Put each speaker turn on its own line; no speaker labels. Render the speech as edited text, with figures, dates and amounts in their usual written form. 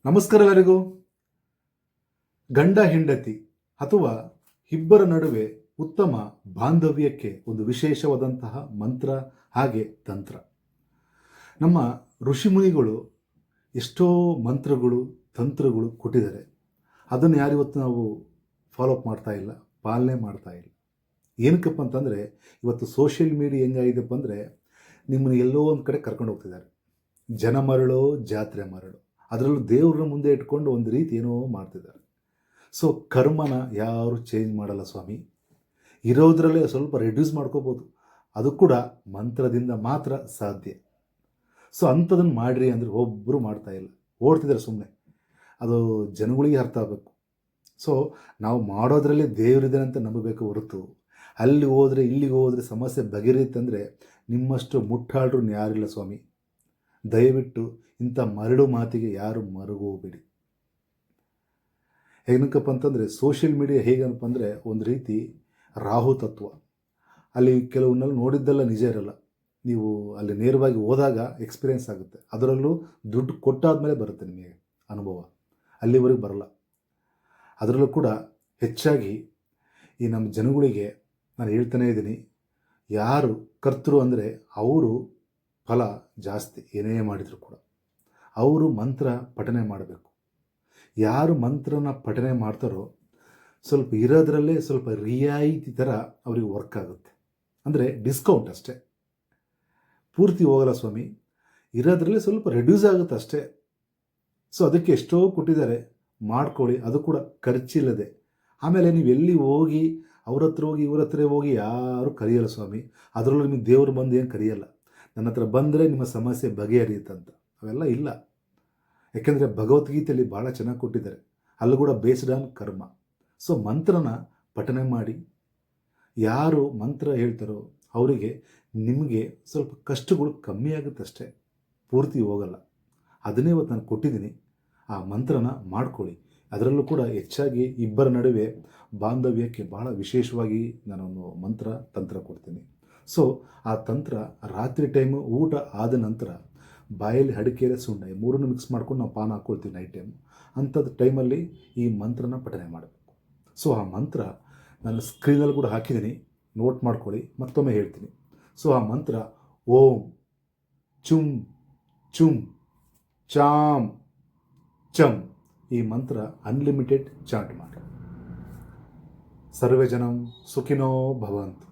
ನಮಸ್ಕಾರ ಎಲ್ಲರಿಗೂ. ಗಂಡ ಹೆಂಡತಿ ಅಥವಾ ಇಬ್ಬರ ನಡುವೆ ಉತ್ತಮ ಬಾಂಧವ್ಯಕ್ಕೆ ಒಂದು ವಿಶೇಷವಾದಂತಹ ಮಂತ್ರ ಹಾಗೆ ತಂತ್ರ. ನಮ್ಮ ಋಷಿಮುನಿಗಳು ಎಷ್ಟೋ ಮಂತ್ರಗಳು ತಂತ್ರಗಳು ಕೊಟ್ಟಿದ್ದಾರೆ. ಅದನ್ನು ಯಾರಿವತ್ತು ನಾವು ಫಾಲೋಅಪ್ ಮಾಡ್ತಾ ಇಲ್ಲ, ಪಾಲನೆ ಮಾಡ್ತಾ ಇಲ್ಲ. ಏನಕ್ಕಪ್ಪ ಅಂತಂದರೆ ಇವತ್ತು ಸೋಷಿಯಲ್ ಮೀಡಿಯಾ ಹೆಂಗಾಗಿದೆಪ್ಪ ಅಂದರೆ ನಿಮ್ಮನ್ನು ಎಲ್ಲೋ ಒಂದು ಕಡೆ ಕರ್ಕೊಂಡು ಹೋಗ್ತಿದ್ದಾರೆ. ಜನ ಮರಳು ಜಾತ್ರೆ ಮರಳು, ಅದರಲ್ಲೂ ದೇವ್ರನ್ನ ಮುಂದೆ ಇಟ್ಕೊಂಡು ಒಂದು ರೀತಿ ಏನೋ ಮಾಡ್ತಿದ್ದಾರೆ. ಸೊ ಕರ್ಮನ ಯಾರು ಚೇಂಜ್ ಮಾಡಲ್ಲ ಸ್ವಾಮಿ. ಇರೋದ್ರಲ್ಲೇ ಸ್ವಲ್ಪ ರೆಡ್ಯೂಸ್ ಮಾಡ್ಕೋಬೋದು, ಅದು ಕೂಡ ಮಂತ್ರದಿಂದ ಮಾತ್ರ ಸಾಧ್ಯ. ಸೊ ಅಂಥದನ್ನು ಮಾಡಿರಿ ಅಂದರೆ ಒಬ್ಬರು ಮಾಡ್ತಾ ಇಲ್ಲ, ಓಡ್ತಿದ್ದಾರೆ ಸುಮ್ಮನೆ. ಅದು ಜನಗಳಿಗೆ ಅರ್ಥ ಆಗಬೇಕು. ಸೊ ನಾವು ಮಾಡೋದ್ರಲ್ಲಿ ದೇವರಿದೆ ಅಂತ ನಂಬಬೇಕು ಹೊರತು ಅಲ್ಲಿ ಹೋದರೆ ಇಲ್ಲಿಗೆ ಹೋದರೆ ಸಮಸ್ಯೆ ಬಗೆಹರಿಯುತ್ತಂದರೆ ನಿಮ್ಮಷ್ಟು ಮುಟ್ಟಾಳ್ರು ಯಾರಿಲ್ಲ ಸ್ವಾಮಿ. ದಯವಿಟ್ಟು ಇಂಥ ಮರಳು ಮಾತಿಗೆ ಯಾರು ಮರುಗೋಬೇಡಿ. ಏನಕ್ಕಪ್ಪ ಅಂತಂದರೆ ಸೋಷಿಯಲ್ ಮೀಡಿಯಾ ಹೇಗಪ್ಪ ಅಂದರೆ ಒಂದು ರೀತಿ ರಾಹು ತತ್ವ. ಅಲ್ಲಿ ಕೆಲವನ್ನೆಲ್ಲ ನೋಡಿದ್ದೆಲ್ಲ ನಿಜ ಇರಲ್ಲ. ನೀವು ಅಲ್ಲಿ ನೇರವಾಗಿ ಹೋದಾಗ ಎಕ್ಸ್ಪೀರಿಯೆನ್ಸ್ ಆಗುತ್ತೆ. ಅದರಲ್ಲೂ ದುಡ್ಡು ಕೊಟ್ಟಾದಮೇಲೆ ಬರುತ್ತೆ ನಿಮಗೆ ಅನುಭವ, ಅಲ್ಲಿವರೆಗೆ ಬರಲ್ಲ. ಅದರಲ್ಲೂ ಕೂಡ ಹೆಚ್ಚಾಗಿ ಈ ನಮ್ಮ ಜನಗಳಿಗೆ ನಾನು ಹೇಳ್ತಾನೇ ಇದ್ದೀನಿ, ಯಾರು ಕರ್ತರು ಅಂದರೆ ಅವರು ಫಲ ಜಾಸ್ತಿ. ಏನೇ ಮಾಡಿದರೂ ಕೂಡ ಅವರು ಮಂತ್ರ ಪಠನೆ ಮಾಡಬೇಕು. ಯಾರು ಮಂತ್ರನ ಪಠನೆ ಮಾಡ್ತಾರೋ ಸ್ವಲ್ಪ ಇರೋದ್ರಲ್ಲೇ ಸ್ವಲ್ಪ ರಿಯಾಯಿತಿ ಥರ ಅವರಿಗೆ ವರ್ಕ್ ಆಗುತ್ತೆ. ಅಂದರೆ ಡಿಸ್ಕೌಂಟ್ ಅಷ್ಟೇ, ಪೂರ್ತಿ ಹೋಗಲ್ಲ ಸ್ವಾಮಿ. ಇರೋದ್ರಲ್ಲೇ ಸ್ವಲ್ಪ ರೆಡ್ಯೂಸ್ ಆಗುತ್ತೆ ಅಷ್ಟೇ. ಸೊ ಅದಕ್ಕೆ ಎಷ್ಟೋ ಕೊಟ್ಟಿದ್ದಾರೆ, ಮಾಡ್ಕೊಳ್ಳಿ. ಅದು ಕೂಡ ಖರ್ಚಿಲ್ಲದೆ. ಆಮೇಲೆ ನೀವು ಎಲ್ಲಿ ಹೋಗಿ ಅವ್ರ ಹತ್ರ ಹೋಗಿ ಇವ್ರ ಹತ್ರ ಹೋಗಿ ಯಾರೂ ಕರೆಯಲ್ಲ ಸ್ವಾಮಿ. ಅದರಲ್ಲೂ ನಿಮಗೆ ದೇವರು ಬಂದು ಏನು ಕರೆಯಲ್ಲ. ನನ್ನ ಹತ್ರ ಬಂದರೆ ನಿಮ್ಮ ಸಮಸ್ಯೆ ಬಗೆಹರಿಯುತ್ತಂತ ಅವೆಲ್ಲ ಇಲ್ಲ. ಯಾಕೆಂದರೆ ಭಗವದ್ಗೀತೆಯಲ್ಲಿ ಭಾಳ ಚೆನ್ನಾಗಿ ಕೊಟ್ಟಿದ್ದಾರೆ, ಅಲ್ಲೂ ಕೂಡ ಬೇಸ್ಡ್ ಆನ್ ಕರ್ಮ. ಸೊ ಮಂತ್ರನ ಪಠನೆ ಮಾಡಿ. ಯಾರು ಮಂತ್ರ ಹೇಳ್ತಾರೋ ಅವರಿಗೆ ನಿಮಗೆ ಸ್ವಲ್ಪ ಕಷ್ಟಗಳು ಕಮ್ಮಿ ಆಗುತ್ತಷ್ಟೇ, ಪೂರ್ತಿ ಹೋಗಲ್ಲ. ಅದನ್ನೇ ಇವತ್ತು ನಾನು ಕೊಟ್ಟಿದ್ದೀನಿ. ಆ ಮಂತ್ರನ ಮಾಡ್ಕೊಳ್ಳಿ. ಅದರಲ್ಲೂ ಕೂಡ ಹೆಚ್ಚಾಗಿ ಇಬ್ಬರ ನಡುವೆ ಬಾಂಧವ್ಯಕ್ಕೆ ಭಾಳ ವಿಶೇಷವಾಗಿ ನಾನೊಂದು ಮಂತ್ರ ತಂತ್ರ ಕೊಡ್ತೀನಿ. ಸೊ ಆ ತಂತ್ರ ರಾತ್ರಿ ಟೈಮು ಊಟ ಆದ ನಂತರ ಬಾಯಲ್ಲಿ ಅಡಿಕೆ ಸುಣ್ಣ ಮೂರನ್ನು ಮಿಕ್ಸ್ ಮಾಡ್ಕೊಂಡು ನಾವು ಪಾನ ಹಾಕ್ಕೊಳ್ತೀವಿ ನೈಟ್ ಟೈಮು. ಅಂಥದ್ದು ಟೈಮಲ್ಲಿ ಈ ಮಂತ್ರನ ಪಠನೆ ಮಾಡಬೇಕು. ಸೊ ಆ ಮಂತ್ರ ನಾನು ಸ್ಕ್ರೀನಲ್ಲಿ ಕೂಡ ಹಾಕಿದ್ದೀನಿ, ನೋಟ್ ಮಾಡ್ಕೊಳ್ಳಿ. ಮತ್ತೊಮ್ಮೆ ಹೇಳ್ತೀನಿ. ಸೊ ಆ ಮಂತ್ರ ಓಂ ಚುಂ ಚುಂ ಚಾಮ್ ಚಮ್. ಈ ಮಂತ್ರ ಅನ್ಲಿಮಿಟೆಡ್ ಚಾಂಟ್ ಮಾಡಿ. ಸರ್ವೇ ಜನಂ ಸುಖಿನೋ ಭವಂತು.